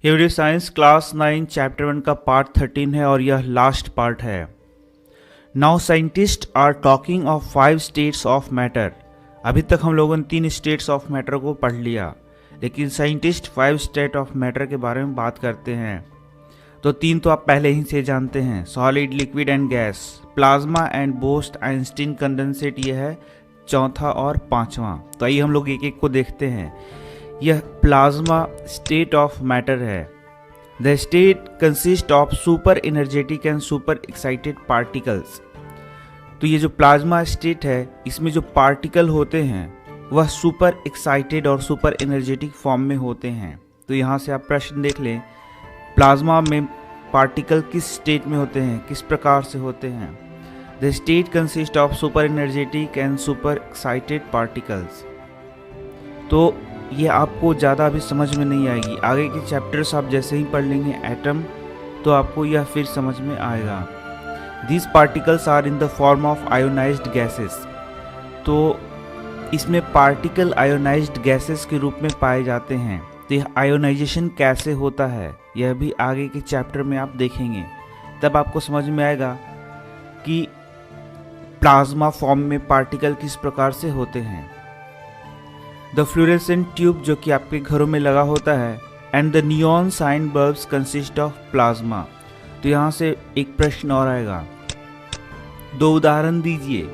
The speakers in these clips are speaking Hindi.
ये वीडियो साइंस क्लास 9 चैप्टर 1 का पार्ट 13 है और यह लास्ट पार्ट है। Now scientist are talking of 5 states of matter. अभी तक हम लोगों ने 3 स्टेट्स ऑफ मैटर को पढ़ लिया, लेकिन साइंटिस्ट 5 स्टेट ऑफ मैटर के बारे में बात करते हैं। तो 3 तो आप पहले ही से जानते हैं, solid, liquid and gas, plasma and boast Einstein condensate. ये है चौथा और पांचवा। तो आइए हम लोग एक एक को देखते हैं। यह प्लाज्मा स्टेट ऑफ मैटर है। The state consist of super energetic and super excited particles. तो ये जो प्लाज्मा स्टेट है, इसमें जो पार्टिकल होते हैं वह सुपर एक्साइटेड और सुपर एनर्जेटिक फॉर्म में होते हैं। तो यहाँ से आप प्रश्न देख लें, प्लाज्मा में पार्टिकल किस स्टेट में होते हैं, किस प्रकार से होते हैं। The state consist of super energetic and super excited particles. तो ये आपको ज़्यादा अभी समझ में नहीं आएगी, आगे के चैप्टर्स आप जैसे ही पढ़ लेंगे एटम, तो आपको यह फिर समझ में आएगा। These particles are in the form of ionised gases. तो इसमें पार्टिकल आयोनाइज्ड गैसेस के रूप में पाए जाते हैं। तो यह आयोनाइजेशन कैसे होता है, यह भी आगे के चैप्टर में आप देखेंगे, तब आपको समझ में आएगा कि प्लाज्मा फॉर्म में पार्टिकल किस प्रकार से होते हैं। द फ्लोरेसेंट ट्यूब, जो कि आपके घरों में लगा होता है, and the neon sign bulbs consist of plasma. तो यहाँ से एक प्रश्न और आएगा, 2 उदाहरण दीजिए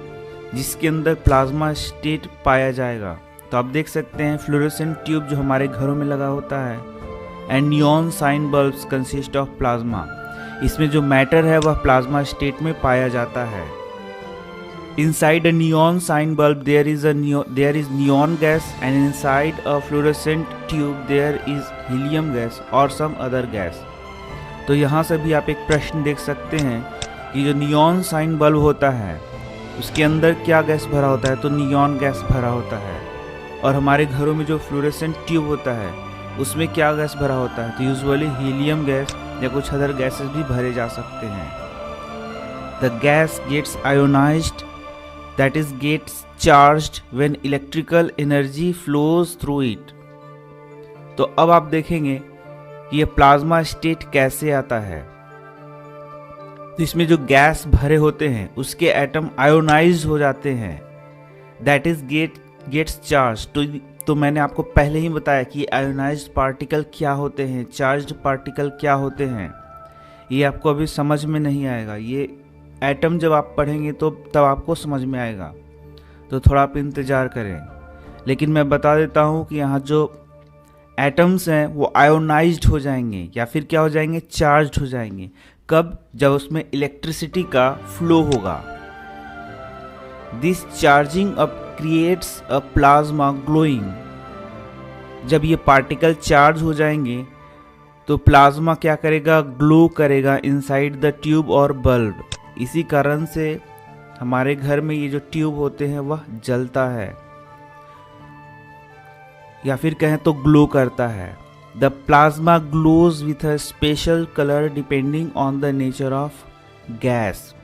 जिसके अंदर प्लाज्मा स्टेट पाया जाएगा। तो आप देख सकते हैं फ्लोरेसेंट ट्यूब जो हमारे घरों में लगा होता है, and neon sign bulbs consist of plasma. इसमें जो मैटर है वह प्लाज्मा स्टेट में पाया जाता है। Inside a neon sign bulb there is neon gas, and inside a fluorescent tube there is helium gas or some other gas। तो यहाँ से भी आप एक प्रश्न देख सकते हैं कि जो नियॉन साइन बल्ब होता है उसके अंदर क्या गैस भरा होता है, तो नियॉन गैस भरा होता है। और हमारे घरों में जो फ्लोरेसेंट ट्यूब होता है उसमें क्या गैस भरा होता है, तो यूजुअली हीलियम गैस या कुछ अदर गैसेस भी भरे जा सकते हैं। The gas gets ionized, that is gets charged when electrical energy flows through it। तो अब आप देखेंगे कि ये प्लाज्मा स्टेट कैसे आता है। तो इसमें जो गैस भरे होते हैं उसके एटम आयोनाइज हो जाते हैं, that is gets charged। तो मैंने आपको पहले ही बताया कि आयोनाइज्ड पार्टिकल क्या होते हैं, चार्ज्ड पार्टिकल क्या होते हैं। ये आपको अभी समझ में नहीं आएगा, ये एटम जब आप पढ़ेंगे तो तब आपको समझ में आएगा। तो थोड़ा आप इंतज़ार करें। लेकिन मैं बता देता हूँ कि यहाँ जो एटम्स हैं वो आयोनाइज्ड हो जाएंगे या फिर क्या हो जाएंगे, चार्ज्ड हो जाएंगे। कब? जब उसमें इलेक्ट्रिसिटी का फ्लो होगा। This charging up creates a plasma glowing. जब ये पार्टिकल चार्ज हो जाएंगे तो प्लाज्मा क्या करेगा, ग्लो करेगा इनसाइड द ट्यूब और बल्ब। इसी कारण से हमारे घर में ये जो ट्यूब होते हैं वह जलता है या फिर कहें तो ग्लो करता है। The plasma glows with a special colour depending on the nature of gas.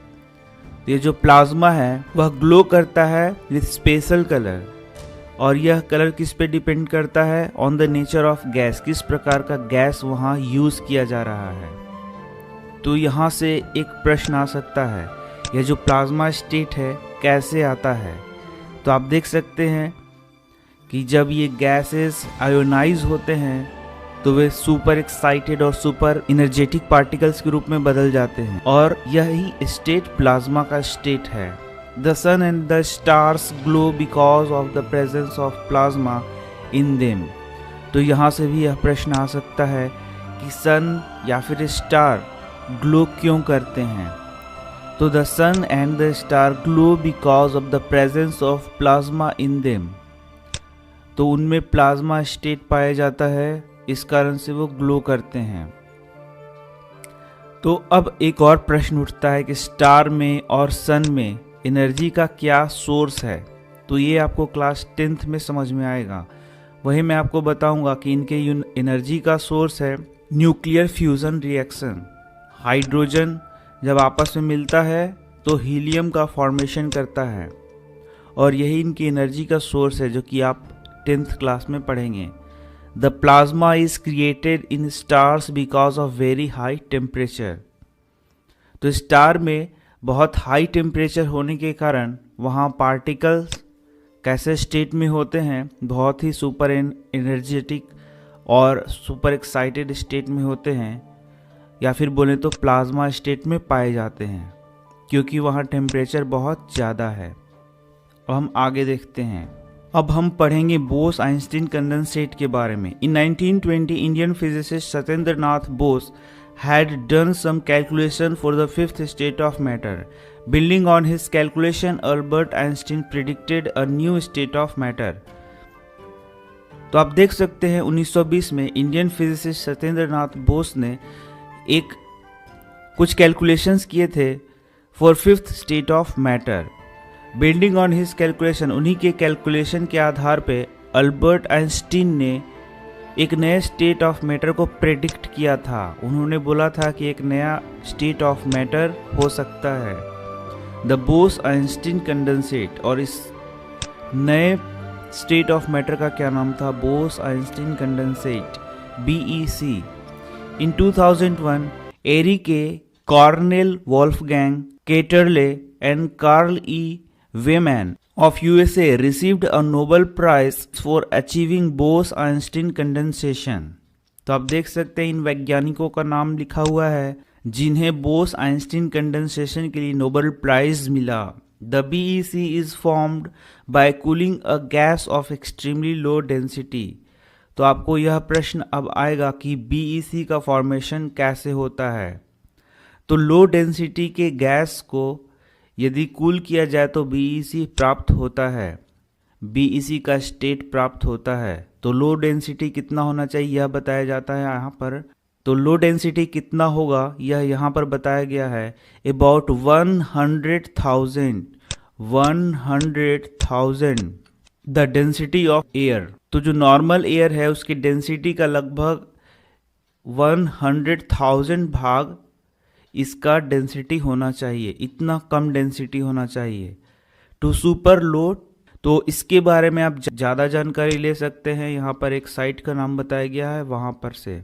ये जो प्लाज्मा है वह ग्लो करता है विथ स्पेशल कलर, और यह कलर किस पे डिपेंड करता है, on the nature of gas, किस प्रकार का गैस वहाँ यूज किया जा रहा है। तो यहाँ से एक प्रश्न आ सकता है, यह जो प्लाज्मा स्टेट है कैसे आता है। तो आप देख सकते हैं कि जब ये गैसेस आयोनाइज होते हैं तो वे सुपर एक्साइटेड और सुपर एनर्जेटिक पार्टिकल्स के रूप में बदल जाते हैं, और यही स्टेट प्लाज्मा का स्टेट है। The sun and the stars glow because of the presence of plasma in them. तो यहाँ से भी यह प्रश्न आ सकता है कि सन या फिर स्टार ग्लो क्यों करते हैं। तो the sun and the star glow because of the presence of plasma in them. तो उनमें प्लाज्मा स्टेट पाया जाता है, इस कारण से वो ग्लो करते हैं। तो अब एक और प्रश्न उठता है कि स्टार में और सन में एनर्जी का क्या सोर्स है। तो ये आपको क्लास 10th में समझ में आएगा। वही मैं आपको बताऊंगा कि इनके एनर्जी का सोर्स है न्यूक्लियर फ्यूजन रिएक्शन। हाइड्रोजन जब आपस में मिलता है तो हीलियम का फॉर्मेशन करता है, और यही इनकी एनर्जी का सोर्स है जो कि आप 10th क्लास में पढ़ेंगे। The plasma is created in stars because of very high temperature. तो स्टार में बहुत हाई टेम्परेचर होने के कारण वहाँ पार्टिकल्स कैसे स्टेट में होते हैं, बहुत ही सुपर एनर्जेटिक और सुपर एक्साइटेड स्टेट में होते हैं, या फिर बोले तो प्लाज्मा स्टेट में पाए जाते हैं, क्योंकि वहाँ टेम्परेचर बहुत ज़्यादा है। अब हम आगे देखते हैं। अब हम पढ़ेंगे बोस आइंस्टीन कंडेंसेट के बारे में। इन 1920 Indian physicist Satyendra Nath Bose had done some calculation for the fifth state of matter. Building on his calculation, Albert Einstein predicted a new state of matter. तो आप देख सकते हैं 1920 में इंडियन फिजिसिस्ट सत्येंद्र नाथ बोस ने कुछ कैलकुलेशंस किए थे for fifth state of matter. Building on his calculation, उन्हीं के कैलकुलेशन के आधार पे अल्बर्ट आइंस्टीन ने एक नए स्टेट ऑफ मैटर को प्रेडिक्ट किया था। उन्होंने बोला था कि एक नया स्टेट ऑफ मैटर हो सकता है, द बोस आइंस्टीन कंडेंसेट। और इस नए स्टेट ऑफ मैटर का क्या नाम था? Bose Einstein condensate, BEC। In 2001 Eric, Cornell Wolfgang Ketterle and Carl E. Wieman of USA received a Nobel Prize for achieving Bose-Einstein condensation। तो आप देख सकते हैं इन वैज्ञानिकों का नाम लिखा हुआ है जिन्हें बोस आइंस्टीन कंडेंसेशन के लिए नोबेल प्राइज मिला। The BEC is formed by cooling a gas off extremely low density. तो आपको यह प्रश्न अब आएगा कि BEC का फॉर्मेशन कैसे होता है। तो लो डेंसिटी के गैस को यदि कूल किया जाए तो BEC प्राप्त होता है, BEC का स्टेट प्राप्त होता है। तो लो डेंसिटी कितना होना चाहिए यह बताया जाता है यहाँ पर। तो लो डेंसिटी कितना होगा यह यहाँ पर बताया गया है, about 100,000 the density of air. तो जो नॉर्मल एयर है उसकी डेंसिटी का लगभग 100,000 भाग इसका डेंसिटी होना चाहिए, इतना कम डेंसिटी होना चाहिए टू सुपर लो। तो इसके बारे में आप ज़्यादा जानकारी ले सकते हैं, यहाँ पर एक साइट का नाम बताया गया है वहाँ पर से।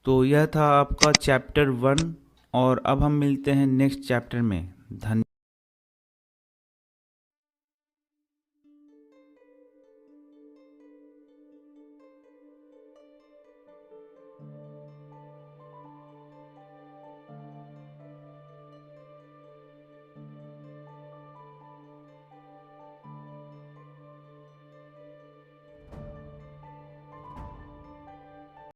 तो यह था आपका चैप्टर 1 और अब हम मिलते हैं नेक्स्ट चैप्टर में। धन्यवाद।